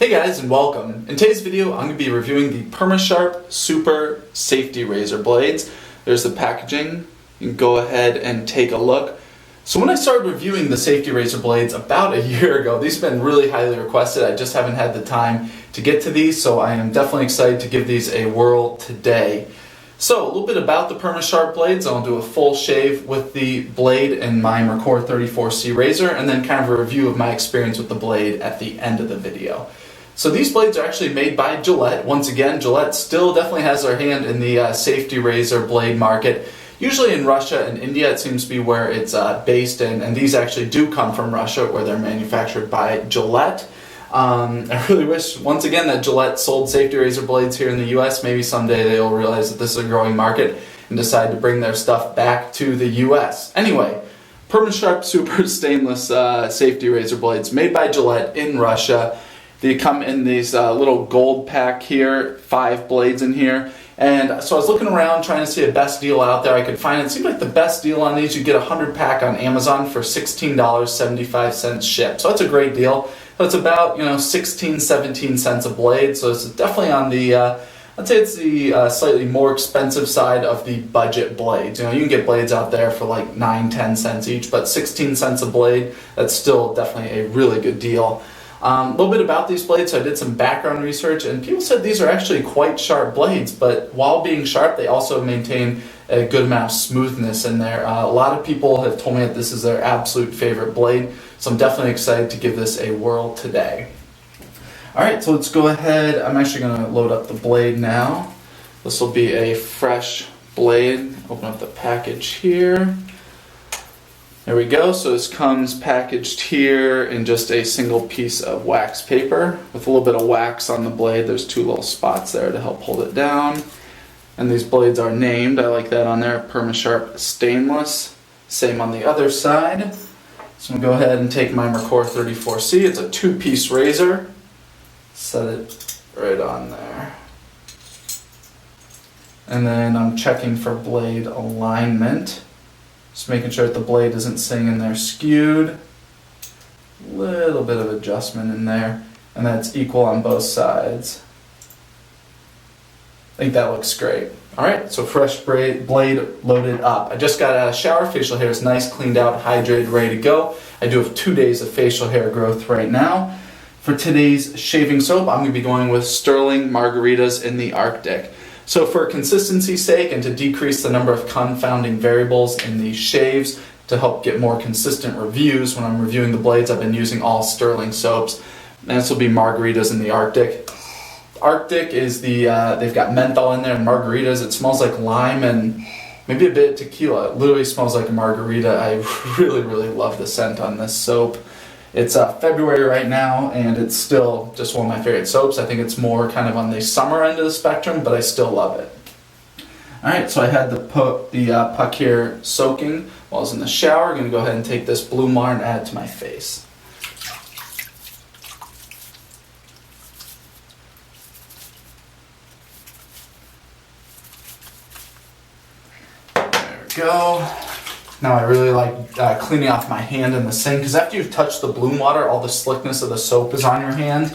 Hey guys, and welcome. In today's video I'm going to be reviewing the Perma-Sharp Super Safety Razor Blades. There's the packaging. You can go ahead and take a look. So when I started reviewing the safety razor blades about a year ago, these have been really highly requested. I just haven't had the time to get to these, so I am definitely excited to give these a whirl today. So a little bit about the Perma-Sharp blades. I'll do a full shave with the blade in my Merkur 34C razor, and then kind of a review of my experience with the blade at the end of the video. So these blades are actually made by Gillette. Once again, Gillette still definitely has their hand in the safety razor blade market. Usually in Russia and India, it seems to be where it's based in, and these actually do come from Russia, where they're manufactured by Gillette. I really wish, once again, that Gillette sold safety razor blades here in the US. Maybe someday they'll realize that this is a growing market and decide to bring their stuff back to the US. Anyway, Perma-Sharp Super Stainless safety razor blades made by Gillette in Russia. They come in these little gold pack here, 5 blades in here. And so I was looking around trying to see a best deal out there I could find. It seemed like the best deal on these, you get a 100 pack on Amazon for $16.75 shipped. So that's a great deal. So it's about 16, 17 cents a blade. So it's definitely on the, I'd say it's the slightly more expensive side of the budget blades. You can get blades out there for like 9, 10 cents each, but 16 cents a blade, that's still definitely a really good deal. A little bit about these blades. So I did some background research, and people said these are actually quite sharp blades, but while being sharp, they also maintain a good amount of smoothness in there. A lot of people have told me that this is their absolute favorite blade, so I'm definitely excited to give this a whirl today. Alright, so let's go ahead. I'm actually going to load up the blade now. This will be a fresh blade. Open up the package here. There we go. So this comes packaged here in just a single piece of wax paper with a little bit of wax on the blade. There's 2 little spots there to help hold it down. And these blades are named. I like that on there. Perma-Sharp Stainless. Same on the other side. So I'm going to go ahead and take my Merkur 34C. It's a 2-piece razor. Set it right on there. And then I'm checking for blade alignment. Just making sure that the blade isn't sitting in there skewed. Little bit of adjustment in there. And that's equal on both sides. I think that looks great. Alright, so fresh blade loaded up. I just got out of the shower. Facial hair is nice, cleaned out, hydrated, ready to go. I do have 2 days of facial hair growth right now. For today's shaving soap, I'm going to be going with Sterling Margaritas in the Arctic. So for consistency's sake and to decrease the number of confounding variables in these shaves, to help get more consistent reviews when I'm reviewing the blades, I've been using all Sterling soaps. And this will be Margaritas in the Arctic. Arctic is the, they've got menthol in there and margaritas. It smells like lime and maybe a bit of tequila. It literally smells like a margarita. I really love the scent on this soap. It's February right now, and it's still just one of my favorite soaps. I think it's more kind of on the summer end of the spectrum, but I still love it. Alright, so I had the puck here soaking while I was in the shower. I'm going to go ahead and take this Blue Mar and add it to my face. There we go. Now I really like cleaning off my hand in the sink, because after you've touched the Bloom water, all the slickness of the soap is on your hand,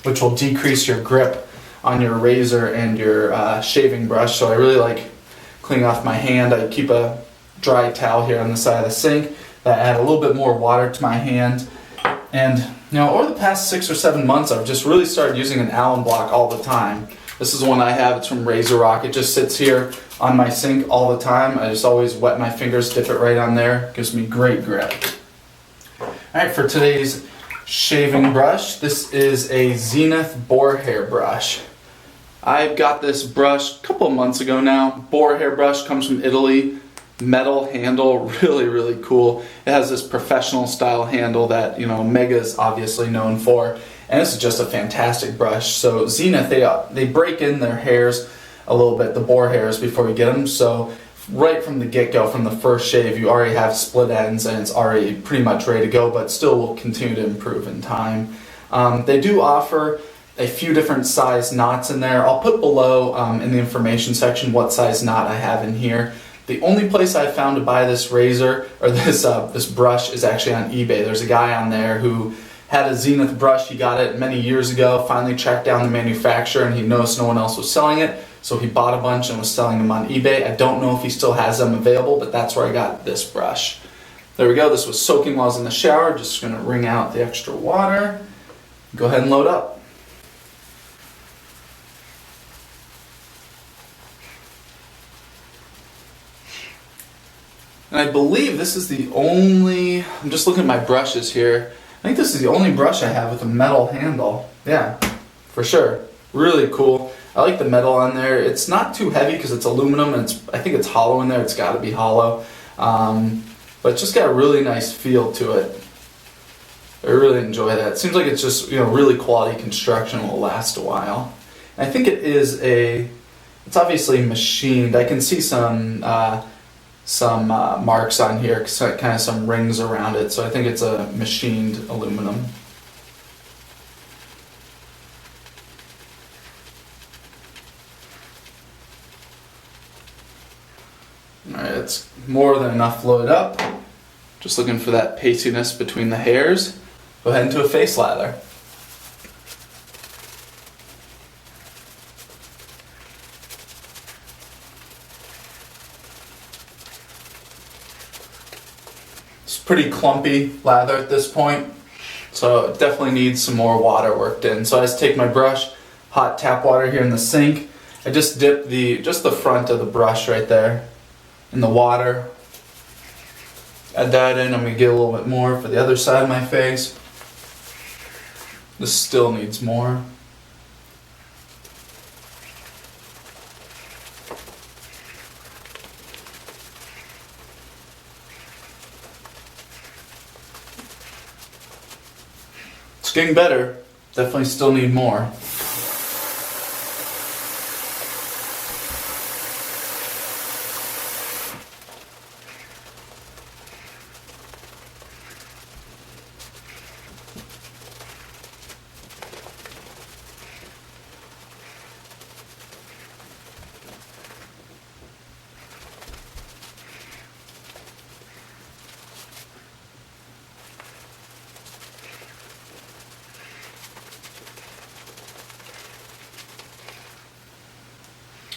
which will decrease your grip on your razor and your shaving brush. So I really like cleaning off my hand. I keep a dry towel here on the side of the sink that add a little bit more water to my hand. And over the past 6 or 7 months, I've just really started using an Allen block all the time. This is one I have. It's from Razor Rock. It just sits here on my sink all the time. I just always wet my fingers, dip it right on there. It gives me great grip. Alright, for today's shaving brush, this is a Zenith Boar hair brush. I got this brush a couple of months ago now. Boar hair brush, comes from Italy. Metal handle, really cool. It has this professional style handle that Omega is obviously known for. And this is just a fantastic brush. So Zenith, they break in their hairs a little bit, the boar hairs, before you get them. So right from the get-go, from the first shave, you already have split ends and it's already pretty much ready to go, but still will continue to improve in time. They do offer a few different size knots in there. I'll put below in the information section what size knot I have in here. The only place I've found to buy this razor, or this brush, is actually on eBay. There's a guy on there who had a Zenith brush. He got it many years ago, finally tracked down the manufacturer, and he noticed no one else was selling it. So he bought a bunch and was selling them on eBay. I don't know if he still has them available, but that's where I got this brush. There we go. This was soaking while I was in the shower. Just going to wring out the extra water. Go ahead and load up. And I believe this is the only, I'm just looking at my brushes here. I think this is the only brush I have with a metal handle. Yeah, for sure. Really cool. I like the metal on there. It's not too heavy because it's aluminum, and I think it's hollow in there. It's got to be hollow. But it's just got a really nice feel to it. I really enjoy that. It seems like it's just, you know, really quality construction and will last a while. And I think it is it's obviously machined. I can see some marks on here, kind of some rings around it. So I think it's a machined aluminum. Alright, it's more than enough loaded up. Just looking for that pastiness between the hairs. Go ahead into a face lather. It's pretty clumpy lather at this point, so it definitely needs some more water worked in. So I just take my brush, hot tap water here in the sink. I just dip just the front of the brush right there in the water. Add that in. I'm going to get a little bit more for the other side of my face. This still needs more. It's getting better. Definitely still need more.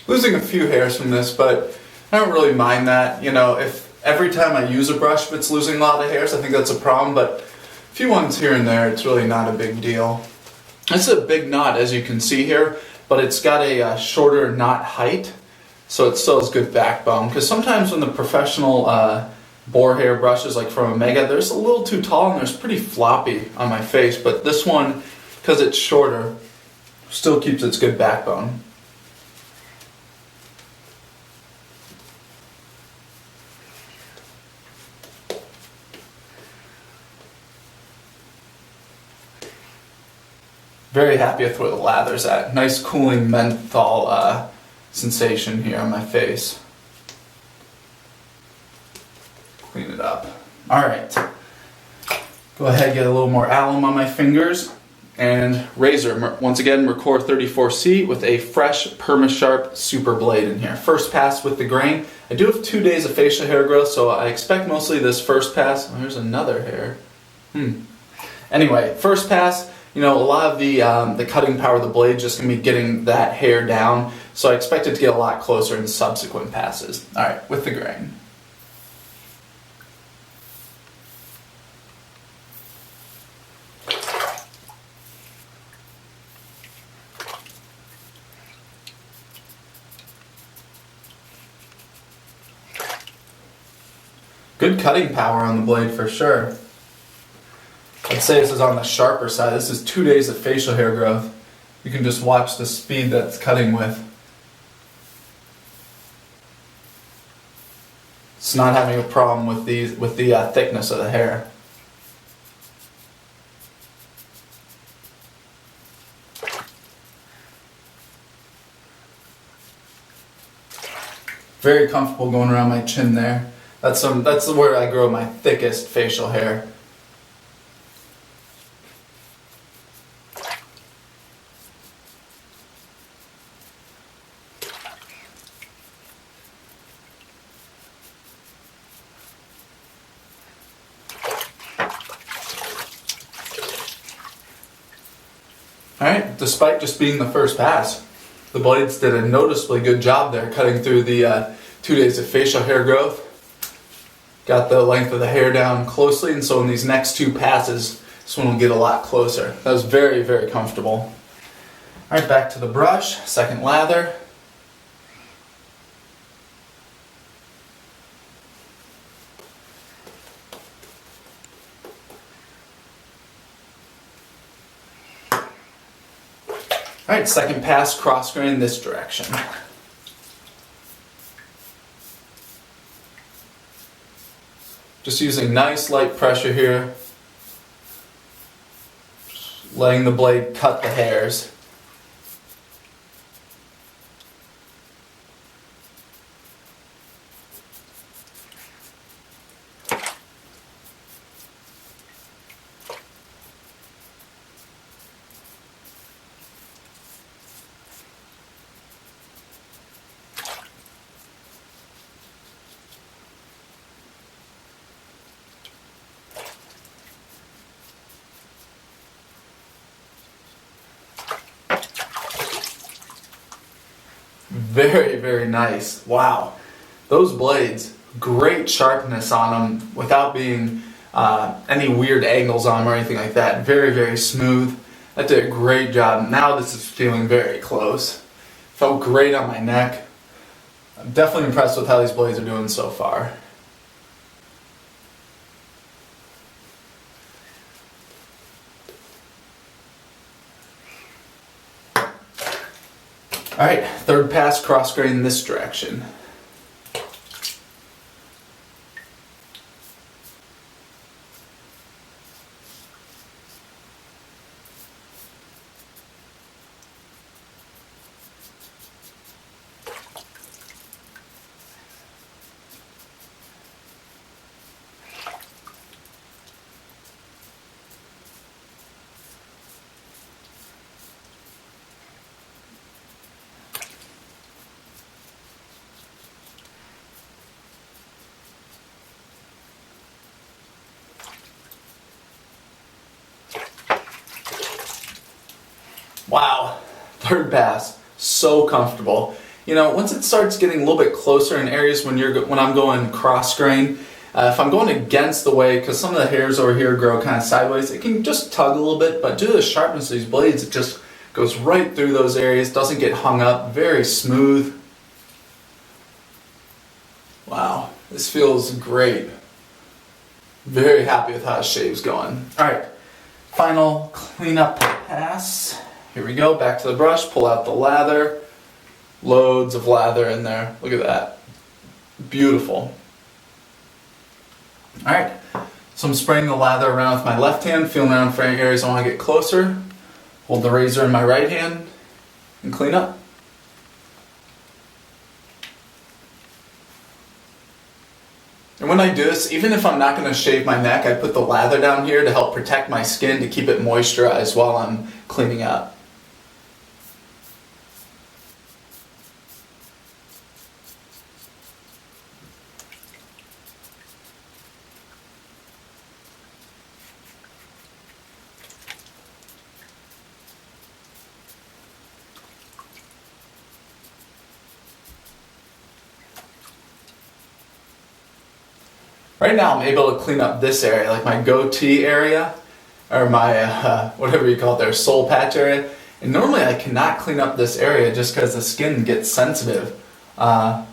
Losing a few hairs from this, but I don't really mind that. You know, if every time I use a brush if it's losing a lot of hairs, I think that's a problem, but a few ones here and there, it's really not a big deal. It's a big knot, as you can see here, but it's got a shorter knot height, so it still has good backbone. Because sometimes when the professional boar hair brushes, like from Omega, there's a little too tall and there's pretty floppy on my face, but this one, because it's shorter, still keeps its good backbone. Very happy with where the lather's at. Nice cooling menthol sensation here on my face. Clean it up. Alright. Go ahead, get a little more alum on my fingers. And razor. Once again, Mercor 34C with a fresh Perma-Sharp super blade in here. First pass with the grain. I do have 2 days of facial hair growth, so I expect mostly this first pass. Oh, there's another hair. Anyway, first pass. You know, a lot of the cutting power of the blade just going to be getting that hair down, so I expect it to get a lot closer in subsequent passes. Alright, with the grain. Good cutting power on the blade for sure. I'd say this is on the sharper side. This is 2 days of facial hair growth. You can just watch the speed that's cutting with. It's not having a problem with the thickness of the hair. Very comfortable going around my chin there. That's where I grow my thickest facial hair. Alright, despite just being the first pass, the blades did a noticeably good job there cutting through the 2 days of facial hair growth. Got the length of the hair down closely, and so in these next 2 passes, this one will get a lot closer. That was very, very comfortable. Alright, back to the brush, second lather. Alright, second pass, cross grain this direction. Just using nice light pressure here. Just letting the blade cut the hairs. Very, very nice. Wow. Those blades, great sharpness on them without being any weird angles on them or anything like that. Very, very smooth. That did a great job. Now this is feeling very close. Felt great on my neck. I'm definitely impressed with how these blades are doing so far. Alright, third pass, cross grain this direction. Wow, third pass, so comfortable. You know, once it starts getting a little bit closer in areas when I'm going cross grain, if I'm going against the way, because some of the hairs over here grow kind of sideways, it can just tug a little bit, but due to the sharpness of these blades, it just goes right through those areas, doesn't get hung up, very smooth. Wow, this feels great. Very happy with how the shave's going. Alright, final cleanup pass. Here we go, back to the brush, pull out the lather. Loads of lather in there. Look at that. Beautiful. Alright, so I'm spraying the lather around with my left hand, feeling around for any areas I want to get closer. Hold the razor in my right hand and clean up. And when I do this, even if I'm not going to shave my neck, I put the lather down here to help protect my skin, to keep it moisturized while I'm cleaning up. Right now I'm able to clean up this area, like my goatee area, or my, whatever you call it there, soul patch area. And normally I cannot clean up this area just because the skin gets sensitive. I'm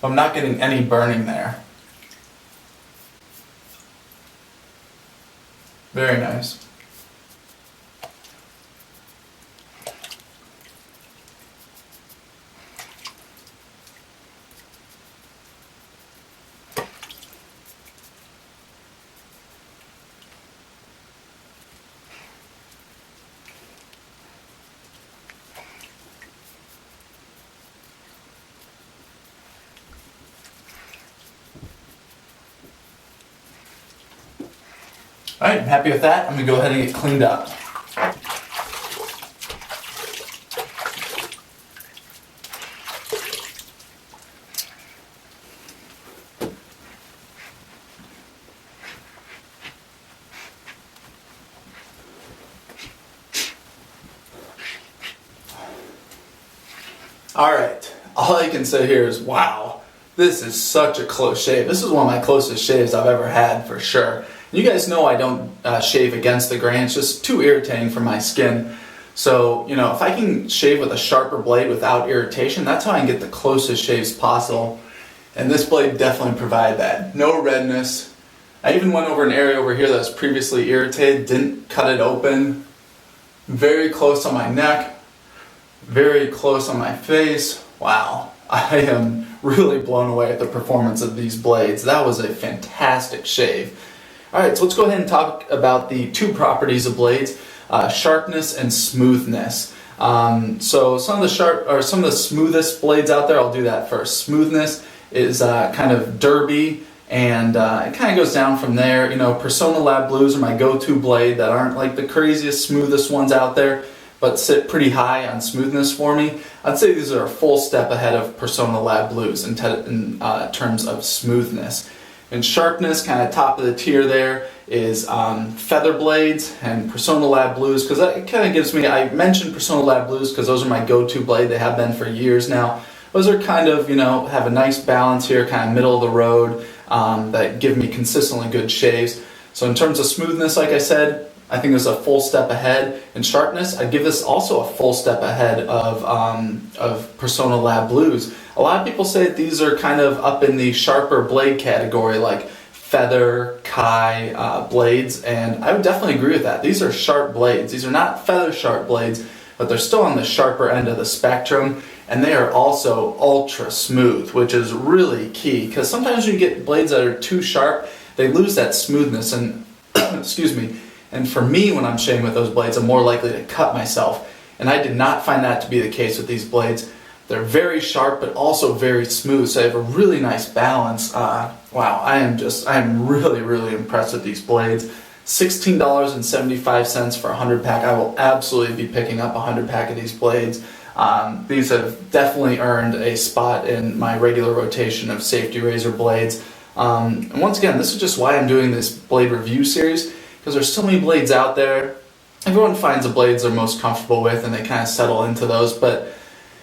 not getting any burning there. Very nice. Alright, I'm happy with that. I'm going to go ahead and get cleaned up. Alright, all I can say here is wow, this is such a close shave. This is one of my closest shaves I've ever had for sure. You guys know I don't shave against the grain, it's just too irritating for my skin. So, you know, if I can shave with a sharper blade without irritation, that's how I can get the closest shaves possible. And this blade definitely provided that. No redness. I even went over an area over here that was previously irritated, didn't cut it open. Very close on my neck. Very close on my face. Wow, I am really blown away at the performance of these blades. That was a fantastic shave. Alright, so let's go ahead and talk about the two properties of blades, sharpness and smoothness. So some of the smoothest blades out there, I'll do that first. Smoothness is kind of derby, and it kind of goes down from there. You know, Persona Lab Blues are my go-to blade that aren't like the craziest, smoothest ones out there, but sit pretty high on smoothness for me. I'd say these are a full step ahead of Persona Lab Blues in terms of smoothness. And sharpness, kind of top of the tier there, is feather blades and Persona Lab Blues, because that kind of gives me, I mentioned Persona Lab Blues because those are my go-to blade. They have been for years now. Those are kind of, you know, have a nice balance here, kind of middle of the road, that give me consistently good shaves. So in terms of smoothness, like I said, I think it's a full step ahead. In sharpness, I'd give this also a full step ahead of Persona Lab Blues. A lot of people say that these are kind of up in the sharper blade category, like feather, kai blades, and I would definitely agree with that. These are sharp blades. These are not feather sharp blades, but they're still on the sharper end of the spectrum, and they are also ultra smooth, which is really key, because sometimes when you get blades that are too sharp, they lose that smoothness, and excuse me. And for me, when I'm shaving with those blades, I'm more likely to cut myself. And I did not find that to be the case with these blades. They're very sharp, but also very smooth, so they have a really nice balance. Wow, I am really, really impressed with these blades. $16.75 for a 100 pack. I will absolutely be picking up a 100 pack of these blades. These have definitely earned a spot in my regular rotation of safety razor blades. And once again, this is just why I'm doing this blade review series, because there's so many blades out there. Everyone finds the blades they're most comfortable with and they kind of settle into those, but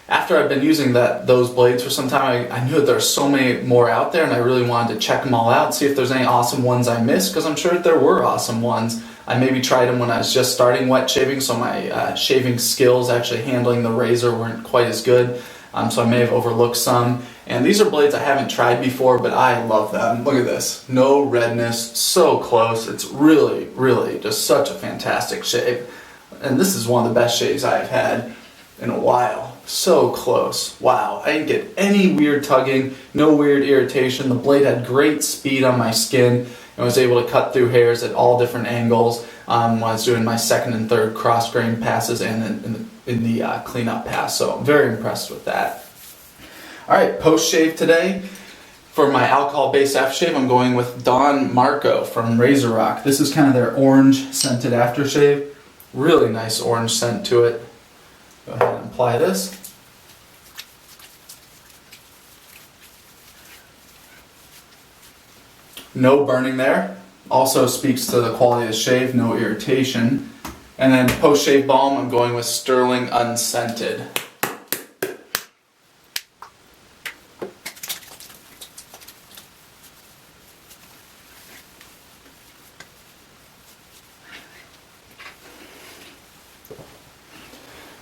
after I've been using those blades for some time, I knew that there are so many more out there, and I really wanted to check them all out, see if there's any awesome ones I missed, because I'm sure that there were awesome ones. I maybe tried them when I was just starting wet shaving, so my shaving skills actually handling the razor weren't quite as good, so I may have overlooked some. And these are blades I haven't tried before, but I love them. Look at this. No redness, so close. It's really, really just such a fantastic shave. And this is one of the best shaves I've had in a while. So close. Wow. I didn't get any weird tugging, no weird irritation. The blade had great speed on my skin, and I was able to cut through hairs at all different angles when I was doing my second and third cross grain passes and in the cleanup pass. So I'm very impressed with that. Alright, post shave today. For my alcohol-based aftershave, I'm going with Don Marco from Razor Rock. This is kind of their orange scented aftershave. Really nice orange scent to it. Go ahead and apply this. No burning there. Also speaks to the quality of the shave, no irritation. And then post-shave balm, I'm going with Sterling Unscented.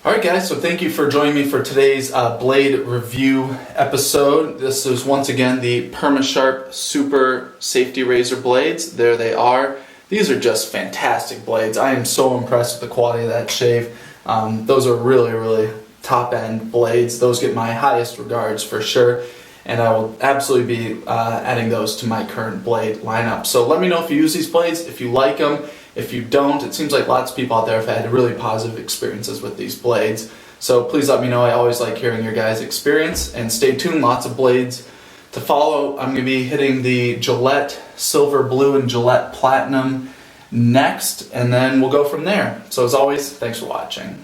Alright guys, so thank you for joining me for today's blade review episode. This is once again the Perma-Sharp Super Safety Razor blades. There they are. These are just fantastic blades. I am so impressed with the quality of that shave. Those are really, really top end blades. Those get my highest regards for sure. And I will absolutely be adding those to my current blade lineup. So let me know if you use these blades, if you like them. If you don't, it seems like lots of people out there have had really positive experiences with these blades. So please let me know. I always like hearing your guys' experience. And stay tuned, lots of blades to follow. I'm going to be hitting the Gillette Silver Blue and Gillette Platinum next, and then we'll go from there. So as always, thanks for watching.